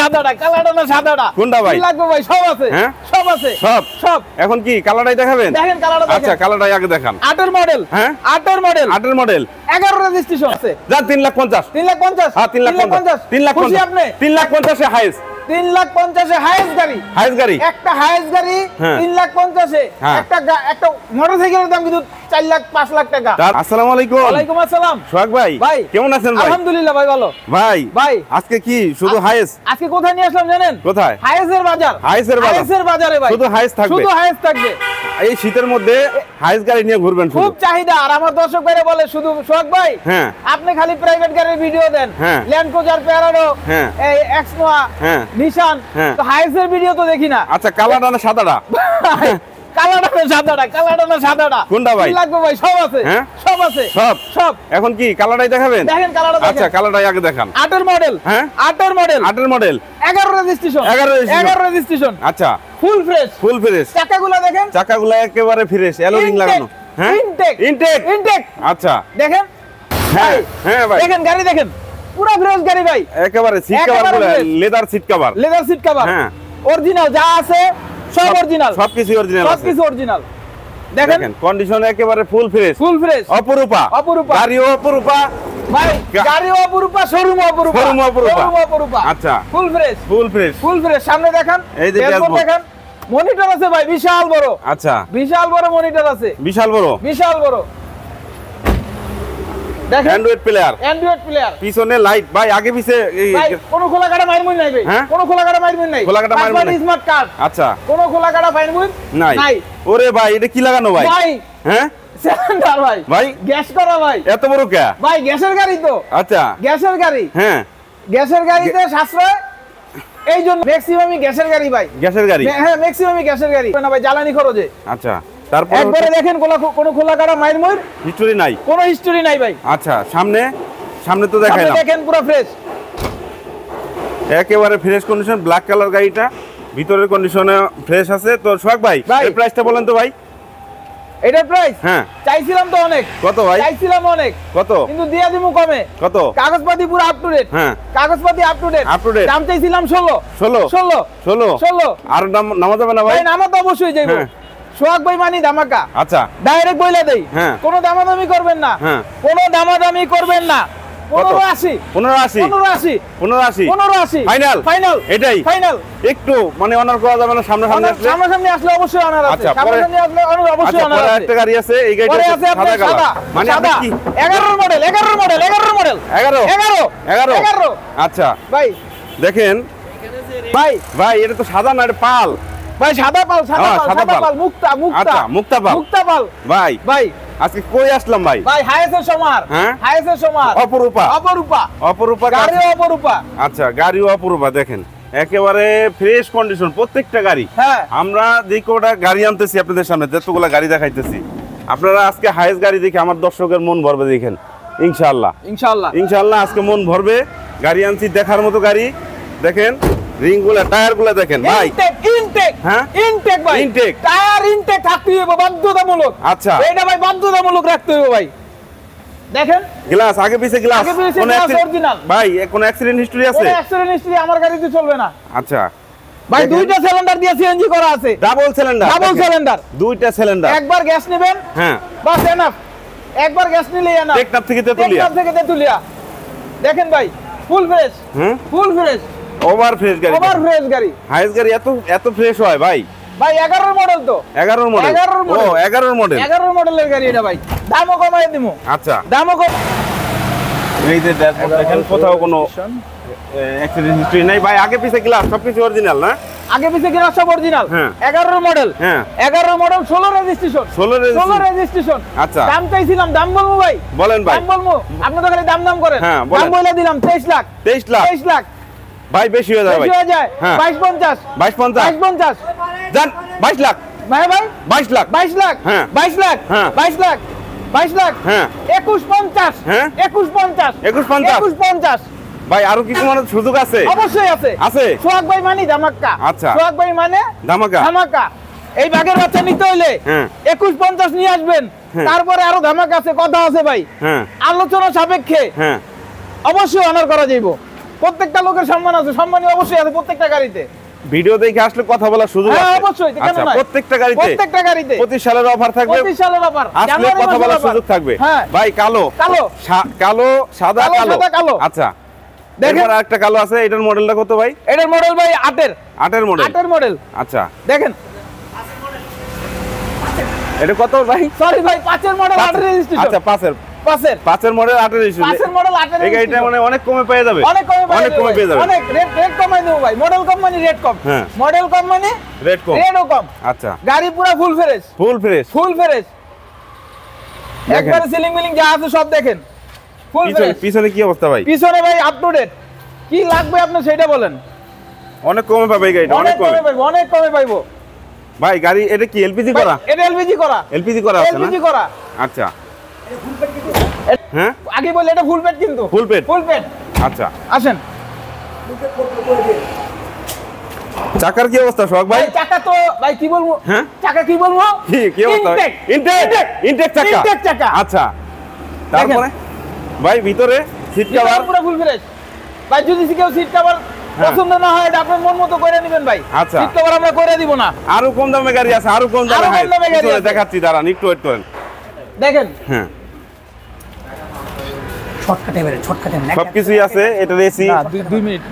সাদাটা, কালারটা না সাদাটা? কোনটা ভাই? কি লাগবে ভাই? সব আছে। হ্যাঁ সব আছে। সব সব। এখন কি কালারটাই দেখাবেন? দেখেন কালারটা দেখেন। আচ্ছা কালারটাই আগে দেখান। 8 এর মডেল। হ্যাঁ 8 এর মডেল। 8 এর মডেল। 11 রেজিস্ট্রেশন আছে। যা 3,50,000। 3,50,000। হ্যাঁ 3,50,000। 3,50,000 খুশি আপনি? 3,50,000 এ হাইয়েস্ট। 3,50,000 এ হাইয়েস্ট গাড়ি। হাইয়েস্ট গাড়ি। একটা হাইয়েস্ট গাড়ি হ্যাঁ। 3,50,000 এ। হ্যাঁ। একটা মোটরসাইকেলের দাম কিন্তু 4 লাখ 5 লাখ টাকা। আসসালামু আলাইকুম। ওয়ালাইকুম আসসালাম। সোহাগ ভাই ভাই কেমন আছেন ভাই? আলহামদুলিল্লাহ ভাই ভালো। ভাই ভাই আজকে কি শুধু হাইয়েস্ট? আজকে কোথায় নিয়ে আসলাম জানেন? কোথায়? হাইয়েস্টের বাজার। হাইয়েস্টের বাজার। হাইয়েস্টের বাজারে ভাই। শুধু হাইয়েস্ট থাকবে। শুধু হাইয়েস্ট থাকবে। এই শীতের মধ্যে হাইয়েস্ট গাড়ি নিয়ে ঘুরবেন শুধু। খুব চাহিদা। আর আমার দর্শক ভাইরা বলে শুধু সোহাগ ভাই হ্যাঁ আপনি খালি প্রাইভেট গাড়ির ভিডিও দেন। হ্যাঁ। ল্যান্ড ক্রুজার, প্যারাডো, হ্যাঁ। এই এক্সনোয়া, হ্যাঁ। নিশান, হ্যাঁ। তো হাইয়েস্টের ভিডিও তো দেখি না। আচ্ছা কালারটা না সাদাটা? কালারটা না সাদাটা? কালারটা না সাদাটা? কোনটা ভাই? কি লাগবে ভাই? সব আছে। হ্যাঁ? সব আছে। সব সব। এখন কি কালারটাই দেখাবেন? দেখেন কালারটা দেখেন। আচ্ছা কালারটাই আগে দেখান। 8 এর মডেল। হ্যাঁ 8 এর মডেল। 8 এর মডেল। 11 রেজিস্ট্রেশন। 11 রেজিস্ট্রেশন। আচ্ছা ফুল ফ্রেশ। Full fresh. চাকাগুলো দেখেন। চাকাগুলো একেবারে ফ্রেশ, অ্যালো রিং লাগানো। হ্যাঁ ইনটেক। ইনটেক। ইনটেক। আচ্ছা দেখেন। হ্যাঁ ভাই, হ্যাঁ ভাই দেখেন গাড়ি দেখেন। পুরো ফ্রেশ গাড়ি ভাই। একেবারে সিট একেবারে কভারগুলো fresh। Leather seat cover. Leather seat cover. হ্যাঁ অরিজিনাল যা আছে সব অরিজিনাল। সবকিছু অরিজিনাল আছে। সবকিছু অরিজিনাল। দেখেন দেখেন কন্ডিশন একেবারে ফুল ফ্রেশ। Full fresh. অপরূপা। অপরূপা। গাড়িও অপরূপা। ভাই গাড়ি অপরূপা, শোরুম অপরূপা। শোরুম অপরূপা। শোরুম অপরূপা। আচ্ছা full fresh. Full fresh. Full fresh. সামনে দেখেন। এই যে ড্যাশবোর্ড ড্যাশবোর্ড। দেখেন। মনিটর আছে ভাই বিশাল বড়। আচ্ছা বিশাল বড় মনিটর আছে। বিশাল বড়। বিশাল বড়। দেখেন অ্যান্ড্রয়েড প্লেয়ার। Android player. পিছনে লাইট ভাই, আগে পিছে ভাই কোন খোলা কাটা মাইরমুন নাই ভাই। হ্যাঁ? কোন খোলা কাটা মাইরমুন নাই। খোলা কাটা মাইরমুন নাই। Smart card. আচ্ছা কোন খোলা কাটা মাইরমুন নাই। ওরে ভাই এটা কি লাগানো ভাই? ভাই হ্যাঁ সিলিন্ডার ভাই। ভাই গ্যাস করা ভাই। এত বড় কে? ভাই গ্যাসের গাড়ি তো। আচ্ছা গ্যাসের গাড়ি। হ্যাঁ গ্যাসের গাড়িতে সাশ্রয়। এই জন্য ম্যাক্সিমামই গ্যাসের গাড়ি ভাই। গ্যাসের গাড়ি। হ্যাঁ ম্যাক্সিমামই গ্যাসের গাড়ি না ভাই, জ্বালানি খরচে। আচ্ছা তারপর একবারে দেখেন কোন খোলা কাটা মাইরমুন হিস্টোরি নাই। কোনো হিস্টোরি নাই ভাই। আচ্ছা সামনে সামনে তো সামনে দেখাইলাম দেখেন পুরো ফ্রেশ। একেবারে ফ্রেশ কন্ডিশন, ব্ল্যাক কালার গাড়িটা, ভিতরের কন্ডিশনে ফ্রেশ আছে। তো সোহাগ ভাই ভাই। এর প্রাইসটা বলেন তো ভাই। এটার প্রাইস হ্যাঁ চাইছিলাম তো অনেক। কত ভাই? চাইছিলাম অনেক কত? কিন্তু দিয়া দিমু কমে। কত? কাগজপাতি পুরো আপ টু ডেট। হ্যাঁ কাগজপাতি up to date. Up to date। দাম চাইছিলাম 16 16 16 16 16। আর নামা যাবে না ভাই? ভাই নামা তো অবশ্যই যাইব। হ্যাঁ। সোহাগ ভাই মানি ধামাকা। আচ্ছা ডাইরেক্ট বইলা দেই। হ্যাঁ। কোনো দামাদামি করবেন না। হ্যাঁ। কোনো দামাদামি করবেন না। 1580 1580 1580 1580 1580 ফাইনাল ফাইনাল এটাই ফাইনাল। একটু মানে অনার করা যাবে না সামনে সামনে আসলে? সামনাসামনি আসলে অবশ্যই অনার আছে। আচ্ছা, সামনাসামনি আসলে অনার আচ্ছা অবশ্যই অনার পরে আছে। একটা গাড়ি আছে, এই গাড়িটা পরে আছে আপনার সাদা সাদা। কালার। মানে আপনি সাদা। কি 11 এর মডেল 11 এর মডেল 11 এর মডেল 11 11 11 11 আচ্ছা ভাই দেখেন ভাই ভাই এটা তো সাদা না, এটা পাল। ভাই সাদা পাল সাদা হ্যাঁ, পাল সাদা সাদা পাল। পাল মুক্তা মুক্তা আচ্ছা, মুক্তা পাল। মুক্তা পাল ভাই ভাই আজকে কই আসলাম ভাই? ভাই হাইসের সমার। হ্যাঁ? হাইসের সমার। অপরূপা। অপরূপা অপরূপা গাড়ি অপরূপা। আচ্ছা গাড়িও অপরূপা। দেখেন একেবারে ফ্রেশ কন্ডিশন প্রত্যেকটা গাড়ি। হ্যাঁ আমরা যে কটা গাড়ি আনতেছি আপনাদের সামনে, যতগুলা গাড়ি দেখাইতেছি, আপনারা আজকে হাইয়েস্ট গাড়ি দেখে আমার দর্শকের মন ভরবে। দেখেন ইনশাআল্লাহ ইনশাআল্লাহ ইনশাআল্লাহ আজকে মন ভরবে। গাড়ি আনছি দেখার মতো গাড়ি। দেখেন রিং গুলা, টায়ার গুলা দেখেন ভাই। ইনটেক ইনটেক হ্যাঁ? ইনটেক ভাই। ইনটেক। টায়ার ইনটেক থাকতে হবে বাধ্যতামূলক। আচ্ছা এইটা ভাই বাধ্যতামূলক রাখতে হবে ভাই। দেখেন গ্লাস আগে পিছে গ্লাস। আগে পিছে কোন glass accident- original। ভাই কোন অ্যাক্সিডেন্ট হিস্টরি আছে? কোনো অ্যাক্সিডেন্ট হিস্ট্রি আমার গাড়িতে চলবে না। আচ্ছা ভাই দেখেন। দুইটা সিলিন্ডার দিয়ে সিএনজি করা আছে। Double cylinder. Double cylinder. দুইটা সিলিন্ডার। একবার গ্যাস নেবেন হ্যাঁ বাস এনাফ। একবার গ্যাস নিলেই এনাফ। টেকনাফ থেকে তেতুলিয়া। টেকনাফ থেকে তেতুলিয়া। দেখেন ভাই ফুল ফ্রেশ হুম ফুল ফ্রেশ ওভার ফ্রেশ গাড়ি। ওভার ফ্রেশ গাড়ি। হাইয়েস্ট গাড়ি এত এত ফ্রেশ হয় ভাই? ভাই 11 মডেল তো। 11 মডেল। 11 ও মডেল। 11 মডেল। 11 মডেলের গাড়ি এটা ভাই। দামও কমাই দিমু। আচ্ছা দামও কম। এই যে দেখেন কোথাও কোনো অ্যাক্সিডেন্ট হিস্টরি নাই ভাই। আগে পিছে গ্লাস সবকিছু অরিজিনাল না? আগে পিছে গ্লাস সব অরিজিনাল। হ্যাঁ। 11 মডেল। হ্যাঁ 11 মডেল 16 রেজিস্ট্রেশন। 16 16 রেজিস্ট্রেশন। আচ্ছা। দাম চাইছিলাম, দাম বলবো ভাই। বলেন ভাই। দাম বলবো। আপনি তো খালি দাম দাম করেন। হ্যাঁ, বলেন। দাম বলে দিলাম 23 লাখ। 23 লাখ 23 লাখ। ভাই বেশি হয়ে যায় ভাই। বেশি হয়ে যায়। হ্যাঁ। 2250 2250 2250 জান 22 লাখ ভাই ভাই 22 লাখ 22 লাখ। হ্যাঁ। 22 লাখ। হ্যাঁ। 22 লাখ 22 লাখ। হ্যাঁ 2150 হ্যাঁ। 2150 2150 2150 ভাই আরো কিছু মানে সুযোগ আছে? অবশ্যই আছে। আছে? সোহাগ ভাই মানে ধামাকা। আচ্ছা। সোহাগ ভাই মানে ধামাকা। ধামাকা। এই বাঘের বাচ্চা নিতে হইলে হ্যাঁ 2150 নিয়ে আসবেন। হ্যাঁ। তারপরে আরো ধামাকা আছে, কথা আছে ভাই। হ্যাঁ আলোচনা সাপেক্ষে হ্যাঁ অবশ্যই অনার করা যাইব। প্রত্যেকটা লোকের সম্মান আছে, সম্মানী অবশ্যই আছে প্রত্যেকটা গাড়িতে। ভিডিও দেখে আসলে কথা বলার সুযোগ আছে। হ্যাঁ অবশ্যই, কেন আচ্ছা, নয়? প্রত্যেকটা গাড়িতে 25 সালের অফার থাকবে, 25 সালের অফার, আসলে কথা বলার সুযোগ থাকবে। হ্যাঁ ভাই কালো কালো কালো সাদা সাদা কালো। আচ্ছা, দেখেন দেখেন আরেকটা কালো আছে, এটার মডেলটা কত ভাই? এটার মডেল ভাই 8 8 মডেল। 8 মডেল। আচ্ছা, দেখেন এটা কত ভাই? সরি ভাই 5 মডেল 8 রেজিস্ট্রেশন। আচ্ছা, 5 মডেল 8 রেজিস্ট্রেশন। 5 মডেল 8 এই গাড়িটা মানে অনেক কমে পেয়ে যাবে, অনেক কমে পেয়ে যাবে। অনেক রেট কমাই দেবো ভাই। মডেল কম মানে রেট কম, হ্যাঁ। মডেল কম মানে রেট কম, রেটও কম। আচ্ছা, গাড়ি পুরো full fresh, full fresh. Full fresh, একবারে সিলিং মিলিং যা আছে সব দেখেন ফুল ফ্রেশ। পিছনে কি অবস্থা ভাই? পিছনে ভাই আপ টু ডেট। কি লাগবে আপনি সেটা বলেন। অনেক কমে পাবে এই গাড়িটা, অনেক কমে পাইবো, অনেক কমে পাইবো ভাই। গাড়ি এটা কি এলপিজি করা? এটা এলপিজি করা, এলপিজি করা আছে না? এলপিজি করা। আচ্ছা, হ্যাঁ আগে বলে এটা ফুল পেট, কিন্তু ফুল পেট। ফুল পেট। আচ্ছা, আসেন চাকার কি অবস্থা সোহাগ ভাই? ভাই চাকা তো ভাই কি বলবো, হ্যাঁ চাকা কি বলবো, কি অবস্থা? ইনটেক চাকা। ইনটেক চাকা। আচ্ছা, তারপরে ভাই ভিতরে সিট কভার পুরো ফুল ফ্রেশ ভাই। যদি কেউ সিট কভার পছন্দ না হয় এটা আপনার মন মতো করে নেবেন ভাই। আচ্ছা, সিট কভার আমরা করে দিব না। আরো কম দামে গাড়ি আছে, আরো কম দামে। আরো কম দামে গাড়ি আছে। দেখাচ্ছি, দাঁড়ান একটু ওয়েট করেন। দেখেন হ্যাঁ, শর্টকাটে সবকিছুই আছে। এটার এসি, না 2 মিনিট।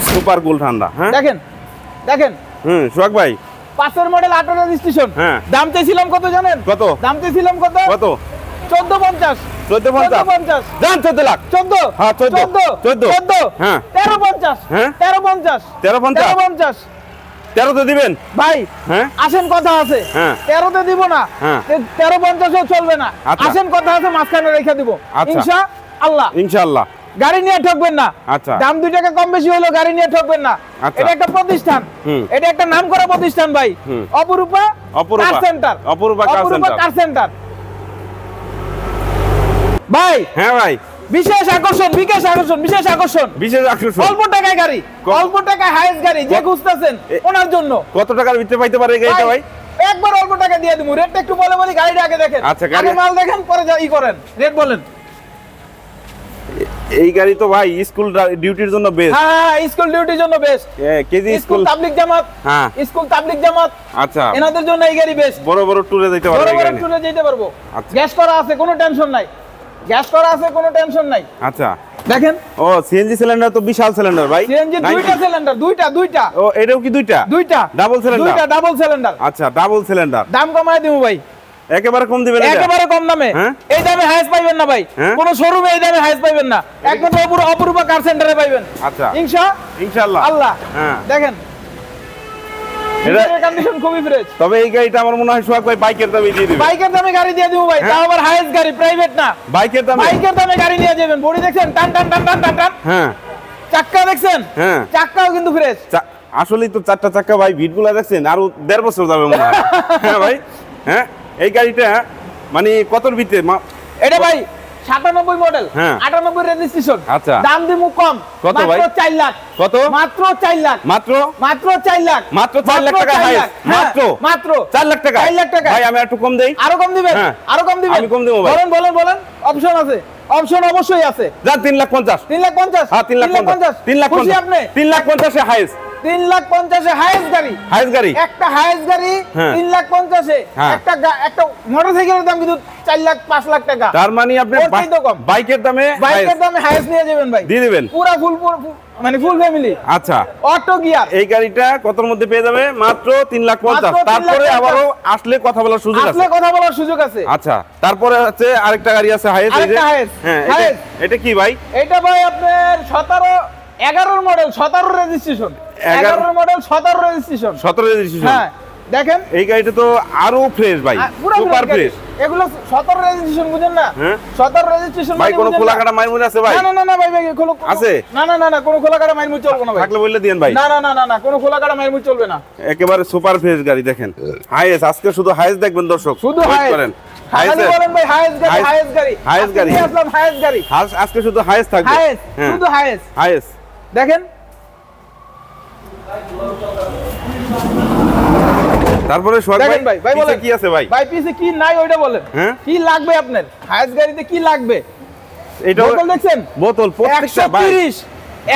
সুপার কুল ঠান্ডা। হ্যাঁ দেখেন দেখেন সোহাগ ভাই 5 মডেল 8 রেজিস্ট্রেশন। হ্যাঁ। দাম চাইছিলাম কত জানেন? কত? দাম চাইছিলাম কত? কত? 1450। 1450 জান 14 লাখ। 14 হ্যাঁ, 14 হ্যাঁ। 1350 হ্যাঁ। 1350 1350 13 তো দিবেন ভাই। হ্যাঁ, আসেন কথা আছে। হ্যাঁ। 13 তে দিব না, হ্যাঁ। 1350 চলবে না। আচ্ছা। আসেন কথা আছে, মাঝখানে রেখে দিব আচ্ছা। ইনশাআল্লাহ। ইনশাআল্লাহ। গাড়ি নিয়ে ঠকবেন না। আচ্ছা। দাম 2 টাকা কম বেশি হলো গাড়ি নিয়ে ঠকবেন না। আচ্ছা। এটা একটা প্রতিষ্ঠান, হুম। এটা একটা নামকরা প্রতিষ্ঠান ভাই। হুম। অপরূপা কার সেন্টার। অপরূপা কার সেন্টার ভাই। হ্যাঁ ভাই, বিশেষ আকর্ষণ, বিশেষ আকর্ষণ, বিশেষ আকর্ষণ। বিশেষ আকর্ষণ। অল্প টাকায় গাড়ি, অল্প টাকায় হাইস্ট গাড়ি যে খুঁজতেছেন ওনার জন্য। কত টাকার ভিতরে পাইতে পারে এই গাড়িটা ভাই? একবার অল্প টাকা দিয়ে দিমু। রেটটা একটু বলি, গাড়িটা আগে দেখেন। আচ্ছা, গাড়ি আগে মাল দেখেন, পরে ই করেন, রেট বলেন। এই গাড়ি তো ভাই স্কুল ডিউটির জন্য বেস্ট। হ্যাঁ, স্কুল ডিউটির জন্য বেস্ট। কেজি স্কুল তাবলিগ জামাত, হ্যাঁ স্কুল তাবলিগ জামাত, আচ্ছা, এনাদের জন্য এই গাড়ি বেস্ট। বড় বড় ট্যুরে যেতে পারবে বড় এই বড় গাড়ি। ট্যুরে যেতে পারবো। আচ্ছা। গ্যাস করা আছে, কোনো টেনশন নাই। গ্যাস করা আছে, কোনো টেনশন নাই। আচ্ছা, দেখেন ও সিএনজি সিলিন্ডার তো বিশাল সিলিন্ডার ভাই। সিএনজি 2টা সিলিন্ডার, দুইটা। ও এটাও কি দুইটা? Double cylinder. 2টা ডাবল সিলিন্ডার। আচ্ছা, ডাবল সিলিন্ডার। দাম কমায় দিমু ভাই, একেবারে কম দিবেন এটা? একেবারে কম দামে। হ্যাঁ? এই দামে হাইস্ট পাইবেন না ভাই, হ্যাঁ? কোন শোরুমে এই দামে হাইস্ট পাইবেন না। একদম অপরূপা কার সেন্টারে পাইবেন। আচ্ছা, ইনশাআল্লাহ। ইনশাআল্লাহ। হ্যাঁ, দেখেন এটা কন্ডিশন খুবই ফ্রেশ। তবে এই গাড়িটা আমার মনে হয় সোহাগ ভাই বাইকের দামে দিয়ে দিবেন। বাইকের দামে গাড়ি দিয়ে দিব ভাই, হ্যাঁ? তাও আবার হাইস্ট গাড়ি, প্রাইভেট না। বাইকের দামে? বাইকের দামে গাড়ি নিয়ে যাবেন। বডি দেখছেন, টান টান টান টান টান টান। হ্যাঁ। চাক্কা দেখছেন? হ্যাঁ। চাক্কাও কিন্তু ফ্রেশ। আসলেই তো 4টা চাক্কা ভাই, ভিটগুলা দেখছেন আরো 1.5 বছর যাবে মনে হয়। হ্যাঁ ভাই। হ্যাঁ, এই গাড়িটা মানে কতর ভিতরে? এটা ভাই 97 মডেল, হ্যাঁ। 98 রেজিস্ট্রেশন। আচ্ছা। দাম দিমু কম, কত ভাই? মাত্র 4 লাখ। কত? মাত্র 4 লাখ। মাত্র 4 লাখ। মাত্র 4 লাখ টাকা হাইস্ট। মাত্র মাত্র 4 লাখ টাকা। 4 লাখ টাকা। ভাই আমি একটু কম দেই। আরো কম দিবেন? হ্যাঁ। আরো কম দিবেন? আমি কম দেবো ভাই। বলেন অপশন আছে, অপশন অবশ্যই আছে। যান 3,50,000। 3,50,000? হ্যাঁ 3,50,000। 3,50,000 খুশি আপনি? 3,50,000 এ হাইস্ট। 3,50,000 হাইস্ট গাড়ি। হাইস্ট গাড়ি। একটা হাইস্ট গাড়ি হ্যাঁ। 3,50,000 হ্যাঁ। একটা মোটরসাইকেলের দাম কিন্তু 4 লাখ 5 লাখ টাকা। তার মানে আপনি ওর চাইতেও কম। বাইকের দামে বাইকের দামে হাইস্ট নিয়ে যাবেন ভাই, দিয়ে দিবেন পুরা ফুল মানে ফুল ফ্যামিলি। আচ্ছা, অটো গিয়ার। এই গাড়িটা কতর মধ্যে পেয়ে যাবে? মাত্র 3,50,000। মাত্র 3,50,000। তারপরে আবারও আসলে কথা বলার সুযোগ আছে। আসলে কথা বলার সুযোগ আছে। আচ্ছা, তারপরে হচ্ছে আরেকটা গাড়ি আছে হাইস্ট। আরেকটা highest, হ্যাঁ, highest। এটা কি ভাই? এটা ভাই আপনার 11 model, 17 registration. 11 model, 17 registration. 17 registration. হ্যাঁ, দেখেন এই গাড়িটা তো আরো ফ্রেশ ভাই, পুরো সুপার ফ্রেশ। এগুলো 17 রেজিস্ট্রেশন, বুঝেন না? হ্যাঁ। 17 রেজিস্ট্রেশন ভাই কোনো খোলাকাটা মাইমুন আছে ভাই? না ভাই আছে? না কোনো খোলাকাটা মাইরমুই চলবে না ভাই। থাকলে বললে দিয়েন ভাই। না কোনো খোলাকাটা মাইরমুই চলবে না। একেবারে সুপার ফ্রেশ গাড়ি দেখেন। হাইস্ট, আজকে শুধু হাইস্ট দেখবেন দর্শক, শুধু Wait হাইস্ট করেন। খালি বলেন ভাই হাইস্ট গাড়ি, হাইস্ট গাড়ি, হাইস্ট গাড়ি। আজকে আসলাম হাইস্ট গাড়ি। আজকে শুধু হাইস্ট থাকবে। হাইস্ট, হ্যাঁ, শুধু হাইস্ট। হাইস্ট। দেখেন তারপরে সোহাগ ভাই দেখেন ভাই পিছে বলেন কি আছে ভাই? ভাই পিছে কি নাই ওইটা বলেন। হ্যাঁ? কি লাগবে আপনার হাইস্ট গাড়িতে, কি লাগবে? এটা বোতল দেখছেন বোতল প্রত্যেকটা ভাই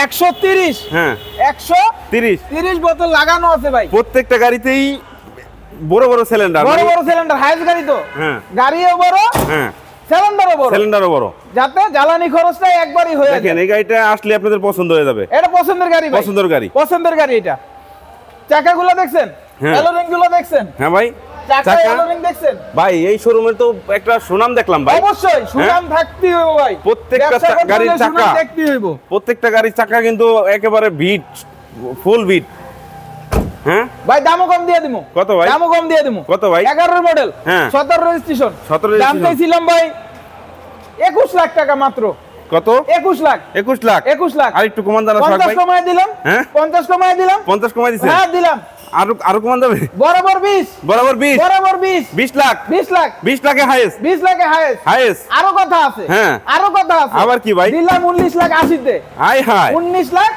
130 হ্যাঁ 130 বোতল লাগানো আছে ভাই। প্রত্যেকটা গাড়িতেই বড় বড় সিলিন্ডার, বড় বড় সিলিন্ডার, হাইস গাড়ি তো। হ্যাঁ গাড়িও বড়, হ্যাঁ সিলিন্ডারও বড়, সিলিন্ডারও বড়, যাতে জ্বালানি খরচটা একবারই হয়ে যায়। দেখেন এই গাড়িটা আসলে আপনাদের পছন্দ হয়ে যাবে। এটা পছন্দের গাড়ি ভাই, পছন্দের গাড়ি, পছন্দের গাড়ি। এটা চাকাগুলো দেখছেন, হ্যাঁ। অ্যালোরিং গুলো দেখছেন, হ্যাঁ ভাই চাকা অ্যালোরিং দেখছেন ভাই। এই শোরুমের তো একটা সুনাম দেখলাম ভাই। অবশ্যই সুনাম থাকতেই হবে ভাই। প্রত্যেকটা গাড়ির চাকা, দেখতেই হইব। প্রত্যেকটা গাড়ির চাকা কিন্তু একেবারে বিট, ফুল বিট। হ্যাঁ ভাই দামও কম দিয়ে দিমু। কত ভাই? দামও কম দিয়ে দিমু। কত ভাই? 11 মডেল, হ্যাঁ 17 রেজিস্ট্রেশন। 17 দাম চাইছিলাম ভাই 21 লাখ টাকা মাত্র। কত? 21 লাখ। 21 লাখ। 21 লাখ। আর একটু কমান দাও না 50 কমায় দিলাম। হ্যাঁ 50 কমায় দিলাম। 50 কমাই দিছেন? হ্যাঁ দিলাম। আরো কমান যাবে? বরাবর 20। বরাবর 20। বরাবর 20। 20 লাখ। 20 লাখ। 20 লাখে হাইয়েস্ট। 20 লাখে হাইয়েস্ট। হাইয়েস্ট। আরো কথা আছে। হ্যাঁ। আরো কথা আছে। আবার কি ভাই? দিলাম 19 লাখ 80 তে। High high 19 lakh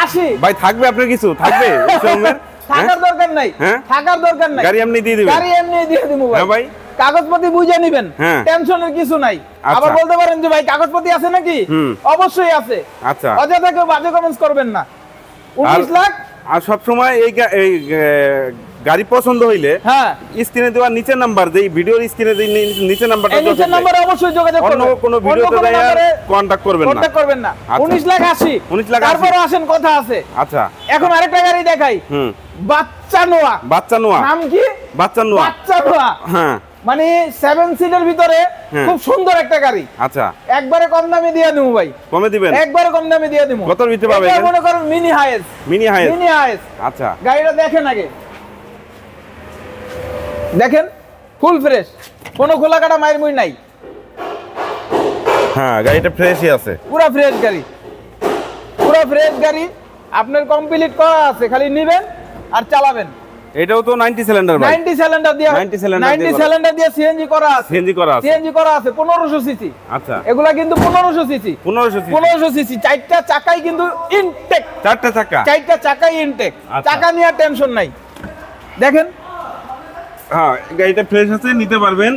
80। ভাই থাকবে আপনার কিছু? থাকবে এই শোরুমের? থাকার দরকার নাই। হ্যাঁ? থাকার দরকার নাই। গাড়ি এমনি দিয়ে দিবেন? গাড়ি এমনি দিয়ে দিমু হ্যাঁ ভাই। কাগজপত্র বুঝে নিবেন, হ্যাঁ। টেনশনের কিছু নাই। আচ্ছা। আবার বলতে পারেন যে ভাই কাগজপত্র আছে নাকি? অবশ্যই আছে। আচ্ছা। অযথা কেউ বাজে কমেন্টস করবেন না। 19 লাখ। আর সব সময় এই গাড়ি পছন্দ হইলে হ্যাঁ স্ক্রিনে দেওয়া নিচের নাম্বার দেই, ভিডিওর স্ক্রিনে দেই নিচের নাম্বারটা এই নিচের নম্বরে অবশ্যই যোগাযোগ করবেন। অন্য কোনো ভিডিওতে কন্টাক্ট করবেন না। কন্টাক্ট করবেন না। আচ্ছা। 19 লাখ 80। 19 লাখ 80। তারপরে আসেন কথা আছে। আচ্ছা এখন আরেকটা গাড়ি দেখাই। বাচ্চা নোয়া। বাচ্চা নোয়া। নাম কি? বাচ্চা নোয়া। বাচ্চা নোয়া। হ্যাঁ মানে 7 সিটের ভিতরে খুব সুন্দর একটা গাড়ি। আচ্ছা একবারে কম দামে দিয়ে দেবো ভাই। কমে দিবেন? একবারে কম দামে দিয়ে দেবো। কতর ভিতরে পাবেন? এটা মনে করেন মিনি হাইস। মিনি হাইস। মিনি হাইস। আচ্ছা গাড়িটা দেখেন আগে, দেখেন ফুল ফ্রেশ, কোনো খোলা কাটা মায়ের মুই নাই। হ্যাঁ গাড়িটা ফ্রেশই আছে, পুরো ফ্রেশ গাড়ি, পুরো ফ্রেশ গাড়ি। আপনার কমপ্লিট করা আছে, খালি নেবেন আর চালাবেন। এটাও তো 90 সিলিন্ডার ভাই। 90 সিলিন্ডার দিয়ে 90 সিলিন্ডার 90 সিলিন্ডার দিয়ে সিএনজি করা আছে। সিএনজি করা আছে। সিএনজি করা আছে 1500 সিসি। আচ্ছা এগুলা কিন্তু 1500 সিসি। 1500 সিসি। চারটা চাকাই কিন্তু ইনটেক। চারটা চাকা? চারটা চাকাই ইনটেক। আচ্ছা। চাকা নিয়ে টেনশন নাই। দেখেন হ্যাঁ গাড়িটা ফ্রেশ আছে, নিতে পারবেন।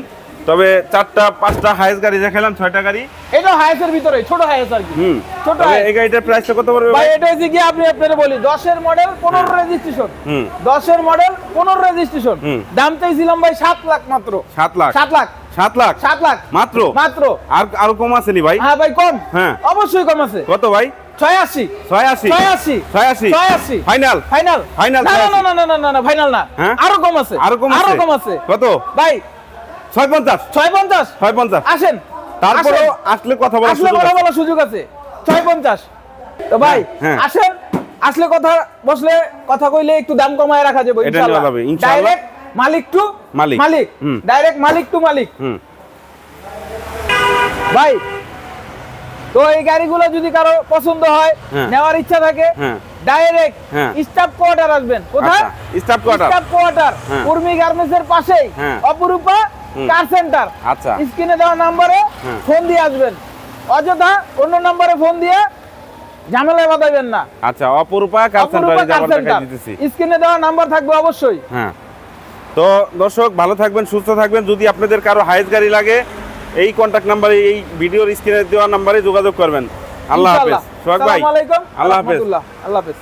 তবে 4টা 5টা হাইস গাড়ি দেখালাম, 6টা গাড়ি। এটা হাইসের ভিতরে ছোট হাইস আর কি। ছোট তবে হাইস। এই গাড়িটার প্রাইসটা কত পড়বে ভাই ভাই? এটা হচ্ছে কি আপনি আপনারে বলি 10 এর মডেল 15 রেজিস্ট্রেশন। 10 এর মডেল 15 রেজিস্ট্রেশন। দাম চাইছিলাম ভাই 7 লাখ মাত্র। 7 লাখ? 7 লাখ। 7 লাখ? 7 লাখ মাত্র? মাত্র। আর আরো কম আছে নি ভাই? হ্যাঁ ভাই কম। হ্যাঁ অবশ্যই কম আছে। কত ভাই? 86। 86? 86। 86? 86 ফাইনাল? ফাইনাল। ফাইনাল? না না না না না না ফাইনাল না। হ্যাঁ? আরো কম আছে। আরো কম আছে? আরো কম আছে। কত ভাই 650? 650। 650? আসেন। তারপরে আসেন। আসলে কথা বলার আসলে সুযোগ কথা আছে। বলার সুযোগ আছে। 650। তো ভাই হ্যাঁ। আসেন, আসলে কথা বসলে কথা কইলে একটু দাম কমায় রাখা যাবে এটা নেওয়া ইনশাআল্লাহ। যাবে, ইনশাআল্লাহ। ডাইরেক্ট মালিক টু মালিক। মালিক। ডাইরেক্ট মালিক টু মালিক। ভাই তো এই গাড়িগুলো যদি কারো পছন্দ হয়, হ্যাঁ। নেওয়ার ইচ্ছা থাকে, হ্যাঁ। ডাইরেক্ট হ্যাঁ। স্টাফ কোয়ার্টার আসবেন। কোথায়? আচ্ছা, স্টাফ কোয়ার্টার। স্টাফ কোয়ার্টার হ্যাঁ। উর্মি গার্মেন্টসের পাশেই হ্যাঁ। অপরূপা কার সেন্টার। আচ্ছা। স্ক্রিনে দেওয়া নম্বরে হ্যাঁ। ফোন দিয়ে আসবেন। অযথা অন্য নম্বরে ফোন দিয়ে ঝামেলায় বাঁধাবেন না। আচ্ছা অপরূপা কার সেন্টারে যাবার টাকা দিতেছি। স্ক্রিনে দেওয়া নাম্বার থাকবে অবশ্যই। হ্যাঁ তো দর্শক ভালো থাকবেন, সুস্থ থাকবেন। যদি আপনাদের কারো হাইস গাড়ি লাগে এই কন্টাক্ট নাম্বারে, এই ভিডিওর স্ক্রিনে দেওয়া নাম্বারে যোগাযোগ করবেন। আল্লাহ হাফেজ। সোহাগ ভাই আসসালামু আলাইকুম। আল্লাহ হাফেজ। আল্লাহ হাফেজ।